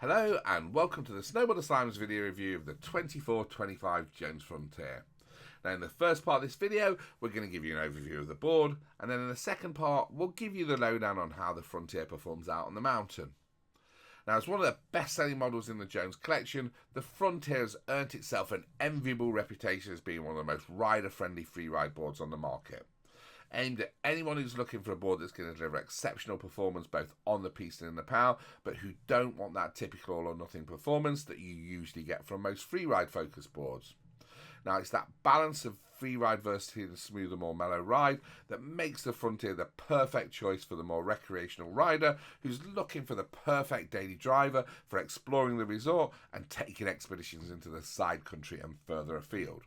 Hello and welcome to the Snowboard Asylum's video review of the 2425 Jones Frontier. Now in the first part of this video we're going to give you an overview of the board, and then in the second part we'll give you the lowdown on how the Frontier performs out on the mountain. Now as one of the best selling models in the Jones collection, the Frontier has earned itself an enviable reputation as being one of the most rider friendly freeride boards on the market. Aimed at anyone who's looking for a board that's going to deliver exceptional performance both on the piste and in the pow, but who don't want that typical all or nothing performance that you usually get from most freeride focused boards. Now it's that balance of freeride versatility and smoother, more mellow ride that makes the Frontier the perfect choice for the more recreational rider who's looking for the perfect daily driver for exploring the resort and taking expeditions into the side country and further afield.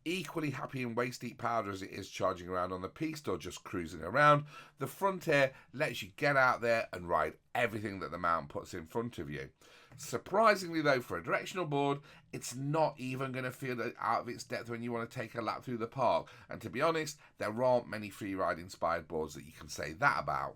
Equally happy in waist deep powder as it is charging around on the piste or just cruising around, the Frontier lets you get out there and ride everything that the mountain puts in front of you. Surprisingly though, for a directional board, it's not even going to feel out of its depth when you want to take a lap through the park, and to be honest, there aren't many freeride inspired boards that you can say that about.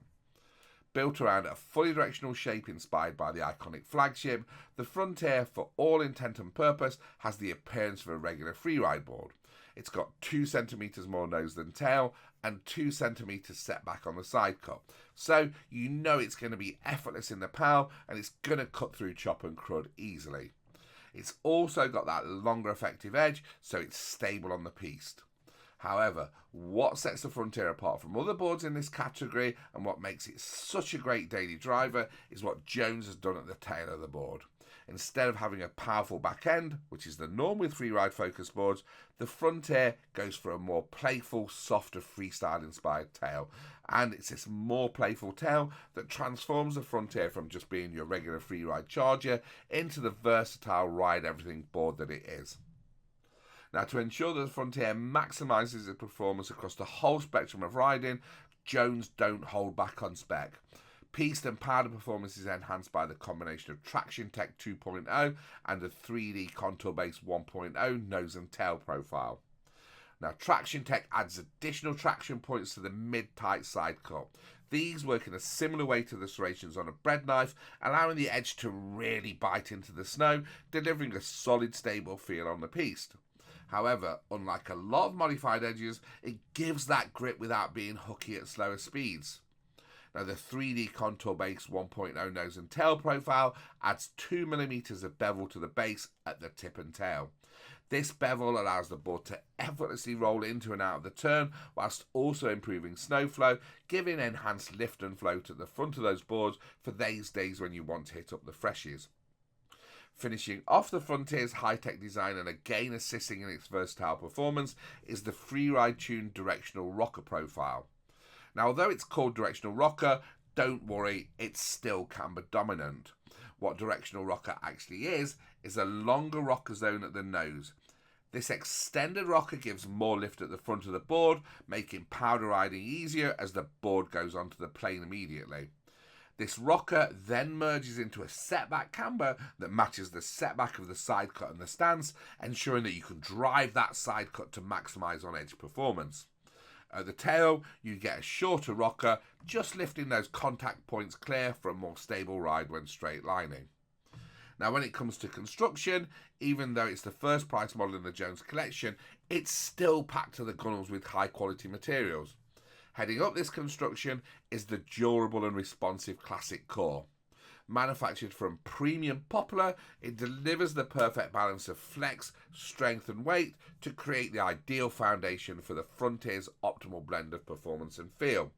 Built around a fully directional shape inspired by the iconic flagship, the Frontier, for all intent and purpose, has the appearance of a regular freeride board. It's got 2 centimeters more nose than tail and 2 centimeters setback on the side cut, so you know it's going to be effortless in the pow and it's going to cut through chop and crud easily. It's also got that longer effective edge, so it's stable on the piste. However, what sets the Frontier apart from other boards in this category and what makes it such a great daily driver is what Jones has done at the tail of the board. Instead of having a powerful back end, which is the norm with freeride focused boards, the Frontier goes for a more playful, softer freestyle inspired tail. And it's this more playful tail that transforms the Frontier from just being your regular freeride charger into the versatile ride everything board that it is. Now, to ensure that the Frontier maximises its performance across the whole spectrum of riding, Jones don't hold back on spec. Piste and powder performance is enhanced by the combination of Traction Tech 2.0 and a 3D contour-based 1.0 nose and tail profile. Now, Traction Tech adds additional traction points to the mid-tight side cut. These work in a similar way to the serrations on a bread knife, allowing the edge to really bite into the snow, delivering a solid, stable feel on the piste. However, unlike a lot of modified edges, it gives that grip without being hooky at slower speeds. Now the 3D contour-based 1.0 nose and tail profile adds 2mm of bevel to the base at the tip and tail. This bevel allows the board to effortlessly roll into and out of the turn, whilst also improving snow flow, giving enhanced lift and float at the front of those boards for those days when you want to hit up the freshies. Finishing off the Frontier's high-tech design and again assisting in its versatile performance is the freeride tuned directional rocker profile. Now, although it's called directional rocker, don't worry, it's still camber dominant. What directional rocker actually is a longer rocker zone at the nose. This extended rocker gives more lift at the front of the board, making powder riding easier as the board goes onto the plane immediately. This rocker then merges into a setback camber that matches the setback of the side cut and the stance, ensuring that you can drive that side cut to maximise on edge performance. At the tail, you get a shorter rocker, just lifting those contact points clear for a more stable ride when straight lining. Now when it comes to construction, even though it's the first price model in the Jones collection, it's still packed to the gunnels with high quality materials. Heading up this construction is the durable and responsive classic core. Manufactured from premium poplar, it delivers the perfect balance of flex, strength and weight to create the ideal foundation for the Frontier's optimal blend of performance and feel.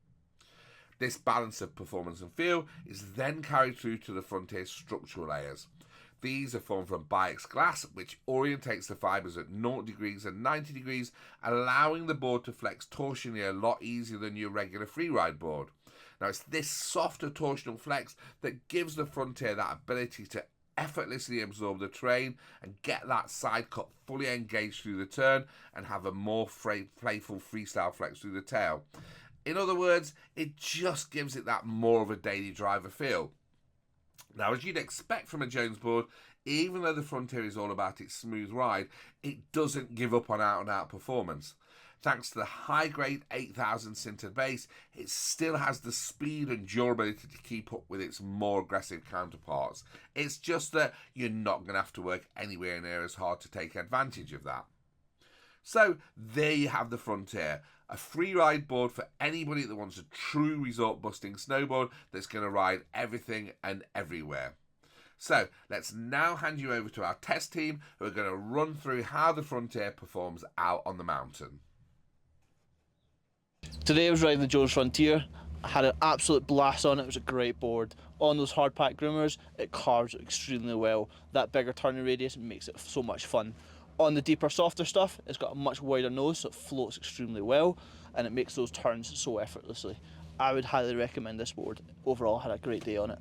This balance of performance and feel is then carried through to the Frontier's structural layers. These are formed from Biax glass, which orientates the fibres at 0 degrees and 90 degrees, allowing the board to flex torsionally a lot easier than your regular freeride board. Now, it's this softer torsional flex that gives the Frontier that ability to effortlessly absorb the terrain and get that side cut fully engaged through the turn and have a more playful freestyle flex through the tail. In other words, it just gives it that more of a daily driver feel. Now, as you'd expect from a Jones board, even though the Frontier is all about its smooth ride, it doesn't give up on out-and-out performance. Thanks to the high-grade 8000 sintered base, it still has the speed and durability to keep up with its more aggressive counterparts. It's just that you're not going to have to work anywhere near as hard to take advantage of that. So there you have the Frontier, a free ride board for anybody that wants a true resort busting snowboard that's going to ride everything and everywhere. So let's now hand you over to our test team who are going to run through how the Frontier performs out on the mountain. Today I was riding the Jones Frontier. I had an absolute blast on it. It was a great board. On those hard pack groomers, it carves extremely well. That bigger turning radius makes it so much fun. On the deeper, softer stuff, it's got a much wider nose, so it floats extremely well, and it makes those turns so effortlessly. I would highly recommend this board. Overall, I had a great day on it.